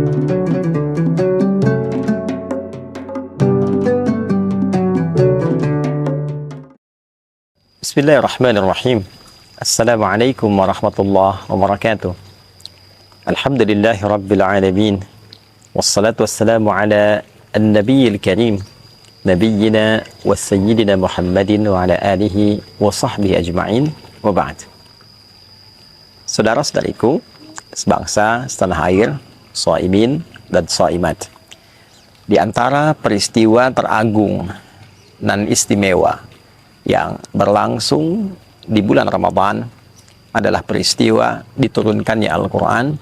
Bismillahirrahmanirrahim. Assalamualaikum warahmatullahi wabarakatuh. Alhamdulillahi rabbil alamin. Wassalatu wassalamu ala an-nabiyil karim, nabiyyina wa sayyidina Muhammadin wa ala alihi wa sahbihi ajma'in, wa ba'd. Saudara-saudariku sebangsa setanah air, shaimin dan shaimat, di antara peristiwa teragung dan istimewa yang berlangsung di bulan Ramadan adalah peristiwa diturunkannya Al-Quran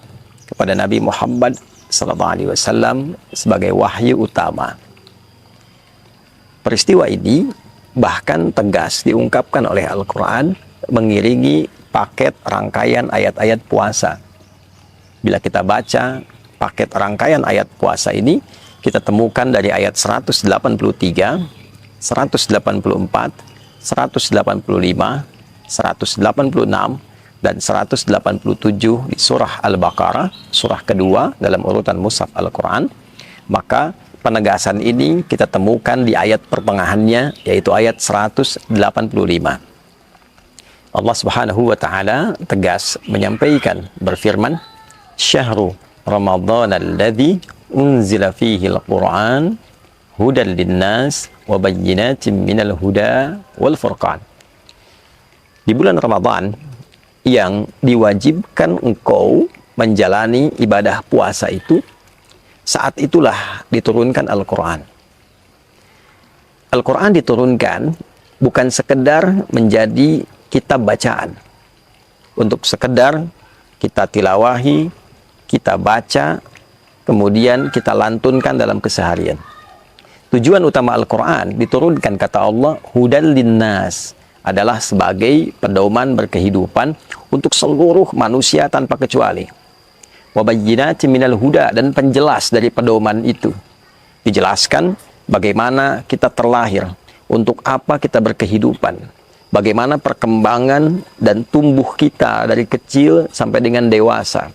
kepada Nabi Muhammad SAW sebagai wahyu utama. Peristiwa ini bahkan tegas diungkapkan oleh Al-Quran mengiringi paket rangkaian ayat-ayat puasa. Bila kita baca paket rangkaian ayat puasa ini, kita temukan dari ayat 183, 184, 185, 186, dan 187 di surah Al-Baqarah, surah kedua dalam urutan mushaf Al-Quran. Maka penegasan ini kita temukan di ayat pertengahannya, yaitu ayat 185. Allah Subhanahu wa Ta'ala tegas menyampaikan, berfirman, "Syahrul Ramadan alladzi unzila fihi al-Quran hudan linnas wa bayyinatin minal huda wal furqan." Di bulan Ramadan yang diwajibkan engkau menjalani ibadah puasa itu, saat itulah diturunkan Al-Quran. Al-Quran diturunkan bukan sekedar menjadi kitab bacaan, untuk sekedar kita tilawahi, kita baca, kemudian kita lantunkan dalam keseharian. Tujuan utama Al-Quran diturunkan, kata Allah, hudan linnas, adalah sebagai pedoman berkehidupan untuk seluruh manusia tanpa kecuali. Wa bayyinatin minal huda, dan penjelas dari pedoman itu. Dijelaskan bagaimana kita terlahir, untuk apa kita berkehidupan, bagaimana perkembangan dan tumbuh kita dari kecil sampai dengan dewasa,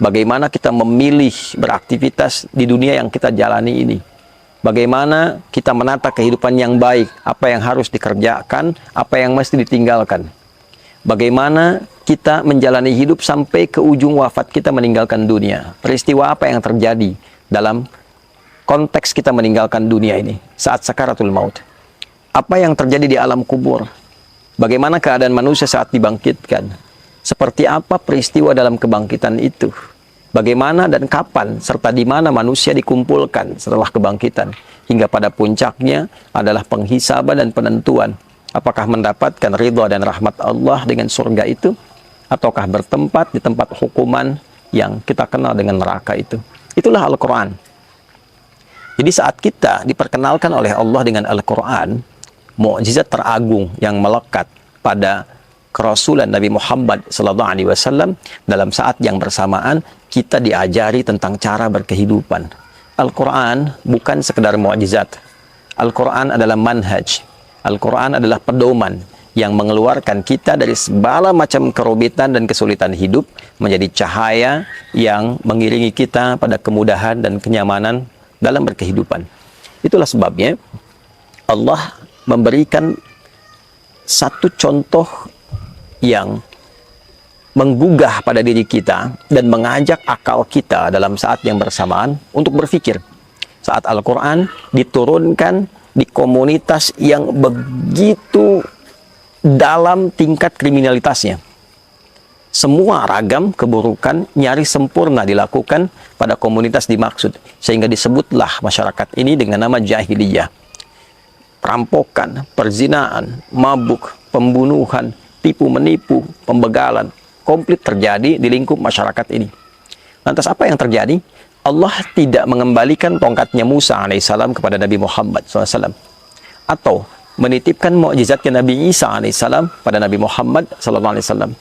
bagaimana kita memilih beraktivitas di dunia yang kita jalani ini, bagaimana kita menata kehidupan yang baik, apa yang harus dikerjakan, apa yang mesti ditinggalkan. Bagaimana kita menjalani hidup sampai ke ujung wafat kita meninggalkan dunia. Peristiwa apa yang terjadi dalam konteks kita meninggalkan dunia ini saat sakaratul maut. Apa yang terjadi di alam kubur. Bagaimana keadaan manusia saat dibangkitkan. Seperti apa peristiwa dalam kebangkitan itu. Bagaimana dan kapan serta di mana manusia dikumpulkan setelah kebangkitan, hingga pada puncaknya adalah penghisaban dan penentuan apakah mendapatkan ridha dan rahmat Allah dengan surga itu, ataukah bertempat di tempat hukuman yang kita kenal dengan neraka itu. Itulah Al-Quran. Jadi saat kita diperkenalkan oleh Allah dengan Al-Quran, mukjizat teragung yang melekat pada kerasulan Nabi Muhammad SAW, dalam saat yang bersamaan kita diajari tentang cara berkehidupan. Al-Quran bukan sekedar mukjizat. Al-Quran adalah manhaj. Al-Quran adalah pedoman yang mengeluarkan kita dari segala macam kerumitan dan kesulitan hidup menjadi cahaya yang mengiringi kita pada kemudahan dan kenyamanan dalam berkehidupan. Itulah sebabnya Allah memberikan satu contoh yang menggugah pada diri kita dan mengajak akal kita dalam saat yang bersamaan untuk berpikir. Saat Al-Quran diturunkan di komunitas yang begitu dalam tingkat kriminalitasnya. Semua ragam keburukan nyaris sempurna dilakukan pada komunitas dimaksud, sehingga disebutlah masyarakat ini dengan nama jahiliyah. Perampokan, perzinaan, mabuk, pembunuhan, tipu-menipu, pembegalan, komplit terjadi di lingkup masyarakat ini. Lantas apa yang terjadi? Allah tidak mengembalikan tongkatnya Musa alaihissalam kepada Nabi Muhammad SAW, atau menitipkan mukjizatnya Nabi Isa alaihissalam pada Nabi Muhammad SAW.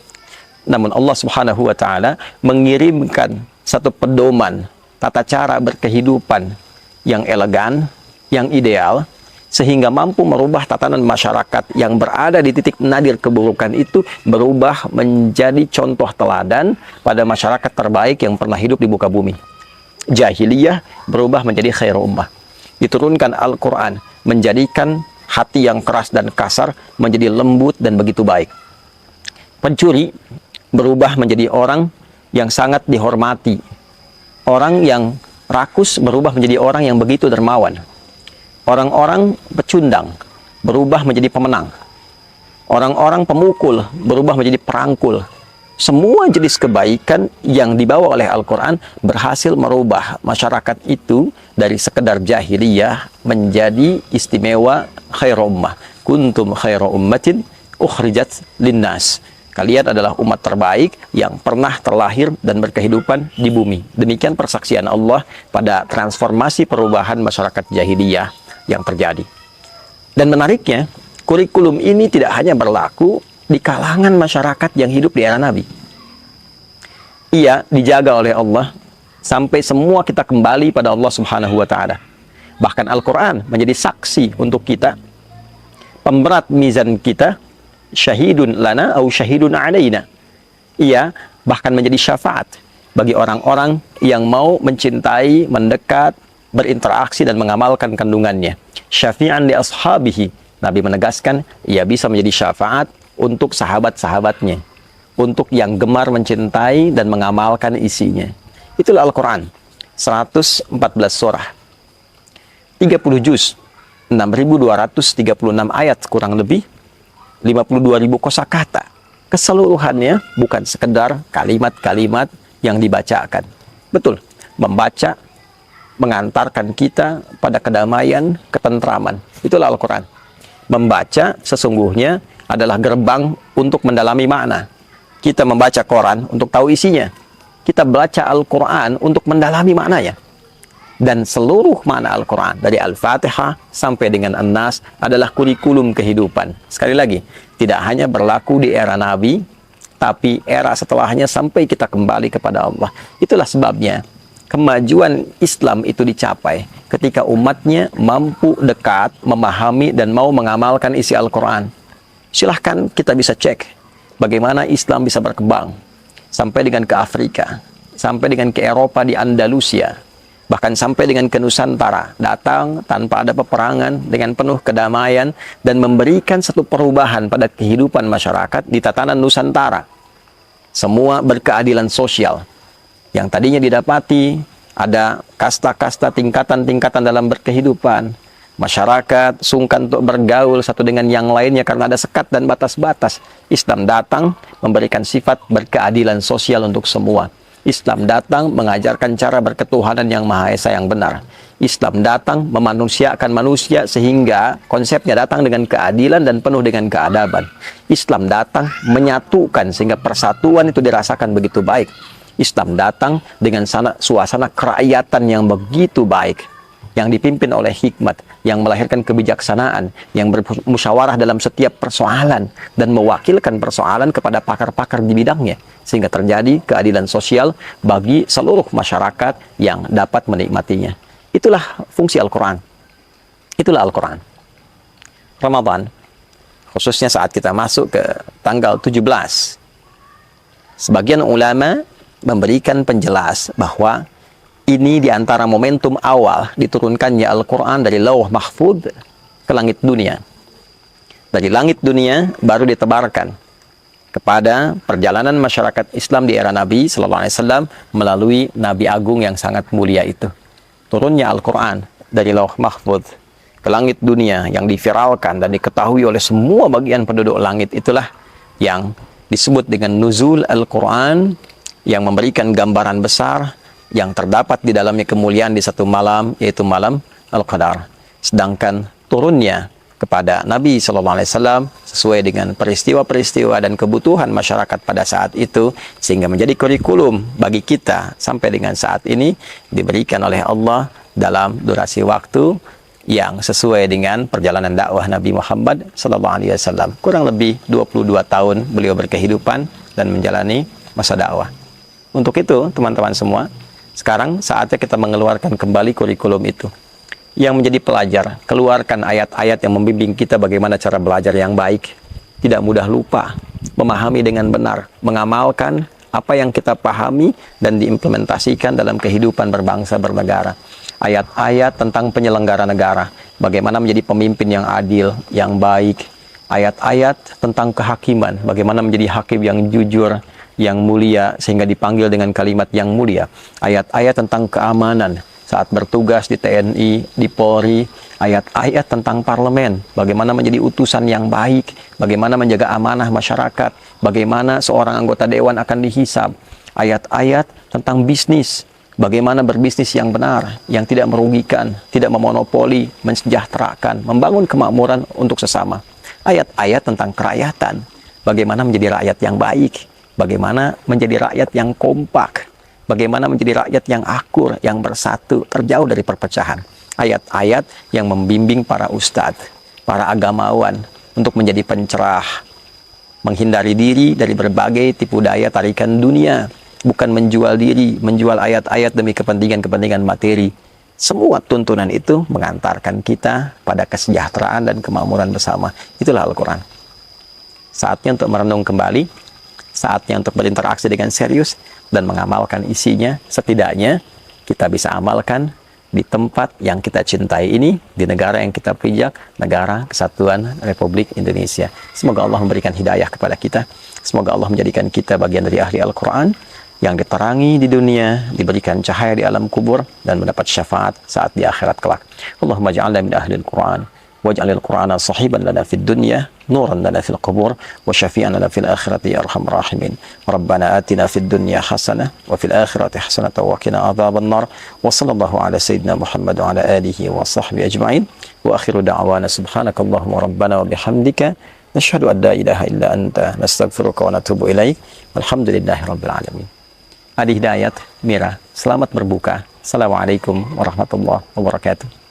Namun Allah Subhanahu wa Ta'ala mengirimkan satu pedoman tata cara berkehidupan yang elegan, yang ideal, sehingga mampu merubah tatanan masyarakat yang berada di titik nadir keburukan itu berubah menjadi contoh teladan pada masyarakat terbaik yang pernah hidup di muka bumi. jahiliyah berubah menjadi khairul ummah. Diturunkan Al-Quran, menjadikan hati yang keras dan kasar menjadi lembut dan begitu baik. Pencuri berubah menjadi orang yang sangat dihormati. Orang yang rakus berubah menjadi orang yang begitu dermawan. Orang-orang pecundang berubah menjadi pemenang. Orang-orang pemukul berubah menjadi perangkul. Semua jenis kebaikan yang dibawa oleh Al-Quran berhasil merubah masyarakat itu dari sekedar jahiliyah menjadi istimewa khairul ummah. Kuntum khairu ummatin ukhrijat linnas. Kalian adalah umat terbaik yang pernah terlahir dan berkehidupan di bumi. Demikian persaksian Allah pada transformasi perubahan masyarakat jahiliyah yang terjadi. Dan menariknya, kurikulum ini tidak hanya berlaku di kalangan masyarakat yang hidup di era Nabi. Ia dijaga oleh Allah sampai semua kita kembali pada Allah Subhanahu wa Ta'ala. Bahkan Al-Quran menjadi saksi untuk kita, pemberat mizan kita, syahidun lana au syahidun alaina. Ia bahkan menjadi syafaat bagi orang-orang yang mau mencintai, mendekat, berinteraksi dan mengamalkan kandungannya. Syafi'an li ashabihi. Nabi menegaskan ia bisa menjadi syafaat untuk sahabat-sahabatnya, untuk yang gemar mencintai dan mengamalkan isinya. Itulah Al-Quran. 114 surah, 30 juz, 6.236 ayat kurang lebih, 52.000 kosakata. Keseluruhannya bukan sekedar kalimat-kalimat yang dibacakan. Betul, membaca mengantarkan kita pada kedamaian, ketentraman. Itulah Al-Quran. Membaca sesungguhnya adalah gerbang untuk mendalami makna. Kita membaca Quran untuk tahu isinya. Kita baca Al-Quran untuk mendalami maknanya. Dan seluruh makna Al-Quran dari Al-Fatihah sampai dengan An-Nas adalah kurikulum kehidupan. Sekali lagi, tidak hanya berlaku di era Nabi, tapi era setelahnya sampai kita kembali kepada Allah. Itulah sebabnya kemajuan Islam itu dicapai ketika umatnya mampu dekat, memahami, dan mau mengamalkan isi Al-Quran. Silahkan kita bisa cek bagaimana Islam bisa berkembang sampai dengan ke Afrika, sampai dengan ke Eropa di Andalusia, bahkan sampai dengan ke Nusantara, datang tanpa ada peperangan dengan penuh kedamaian dan memberikan satu perubahan pada kehidupan masyarakat di tatanan Nusantara. Semua berkeadilan sosial. Yang tadinya didapati ada kasta-kasta, tingkatan-tingkatan dalam berkehidupan. Masyarakat sungkan untuk bergaul satu dengan yang lainnya karena ada sekat dan batas-batas. Islam datang memberikan sifat berkeadilan sosial untuk semua. Islam datang mengajarkan cara berketuhanan yang Maha Esa yang benar. Islam datang memanusiakan manusia sehingga konsepnya datang dengan keadilan dan penuh dengan keadaban. Islam datang menyatukan sehingga persatuan itu dirasakan begitu baik. Islam datang dengan suasana kerakyatan yang begitu baik, yang dipimpin oleh hikmat, yang melahirkan kebijaksanaan, yang bermusyawarah dalam setiap persoalan dan mewakilkan persoalan kepada pakar-pakar di bidangnya, sehingga terjadi keadilan sosial bagi seluruh masyarakat yang dapat menikmatinya. Itulah fungsi Al-Quran. Itulah Al-Quran. Ramadan, khususnya saat kita masuk ke tanggal 17, sebagian ulama memberikan penjelas bahwa ini diantara momentum awal diturunkannya Al-Quran dari Lauh Mahfud ke langit dunia. Dari langit dunia baru ditebarkan kepada perjalanan masyarakat Islam di era Nabi Sallallahu Alaihi Wasallam melalui Nabi Agung yang sangat mulia itu. Turunnya Al-Quran dari Lauh Mahfud ke langit dunia yang diviralkan dan diketahui oleh semua bagian penduduk langit, itulah yang disebut dengan Nuzul Al-Quran, yang memberikan gambaran besar yang terdapat di dalamnya kemuliaan di satu malam, yaitu malam Al-Qadar. Sedangkan turunnya kepada Nabi SAW sesuai dengan peristiwa-peristiwa dan kebutuhan masyarakat pada saat itu, sehingga menjadi kurikulum bagi kita sampai dengan saat ini, diberikan oleh Allah dalam durasi waktu yang sesuai dengan perjalanan dakwah Nabi Muhammad SAW. Kurang lebih 22 tahun beliau berkehidupan dan menjalani masa dakwah. Untuk itu, teman-teman semua, sekarang saatnya kita mengeluarkan kembali kurikulum itu. Yang menjadi pelajar, keluarkan ayat-ayat yang membimbing kita bagaimana cara belajar yang baik. Tidak mudah lupa, memahami dengan benar, mengamalkan apa yang kita pahami dan diimplementasikan dalam kehidupan berbangsa bernegara. Ayat-ayat tentang penyelenggara negara, bagaimana menjadi pemimpin yang adil, yang baik. Ayat-ayat tentang kehakiman, bagaimana menjadi hakim yang jujur, yang mulia, sehingga dipanggil dengan kalimat yang mulia. Ayat-ayat tentang keamanan saat bertugas di TNI, di Polri. Ayat-ayat tentang parlemen, bagaimana menjadi utusan yang baik, bagaimana menjaga amanah masyarakat, bagaimana seorang anggota dewan akan dihisab. Ayat-ayat tentang bisnis, bagaimana berbisnis yang benar, yang tidak merugikan, tidak memonopoli, mensejahterakan, membangun kemakmuran untuk sesama. Ayat-ayat tentang kerakyatan, bagaimana menjadi rakyat yang baik, bagaimana menjadi rakyat yang kompak, bagaimana menjadi rakyat yang akur, yang bersatu, terjauh dari perpecahan. Ayat-ayat yang membimbing para ustadz, para agamawan untuk menjadi pencerah, menghindari diri dari berbagai tipu daya tarikan dunia, bukan menjual diri, menjual ayat-ayat demi kepentingan-kepentingan materi. Semua tuntunan itu mengantarkan kita pada kesejahteraan dan kemakmuran bersama. Itulah Al-Quran. Saatnya untuk merenung kembali, saatnya untuk berinteraksi dengan serius dan mengamalkan isinya. Setidaknya kita bisa amalkan di tempat yang kita cintai ini, di negara yang kita pijak, negara Kesatuan Republik Indonesia. Semoga Allah memberikan hidayah kepada kita. Semoga Allah menjadikan kita bagian dari ahli Al-Quran yang diterangi di dunia, diberikan cahaya di alam kubur, dan mendapat syafaat saat di akhirat kelak. Allahumma ja'alna min ahli Al-Quran, waj'alil Qur'ana sahiban lana fid dunya, nuran lana fil qubur, wa syafi'an lana fil akhirati ya arhamar rahimin. Rabbana atina fid dunya hasanah, wa fil akhirati hasanah, wa qina adzaban nar. Wa sallallahu ala sayyidina Muhammad wa ala alihi wa sahbihi ajma'in. Wa akhiru da'wana subhanakallahumma rabbana wa bihamdika nashhadu an la ilaha illa anta nastaghfiruka wa natubu ilaik. Walhamdulillahi rabbil alamin. Adi Hidayat, Mira, selamat berbuka. Assalamualaikum warahmatullahi wabarakatuh.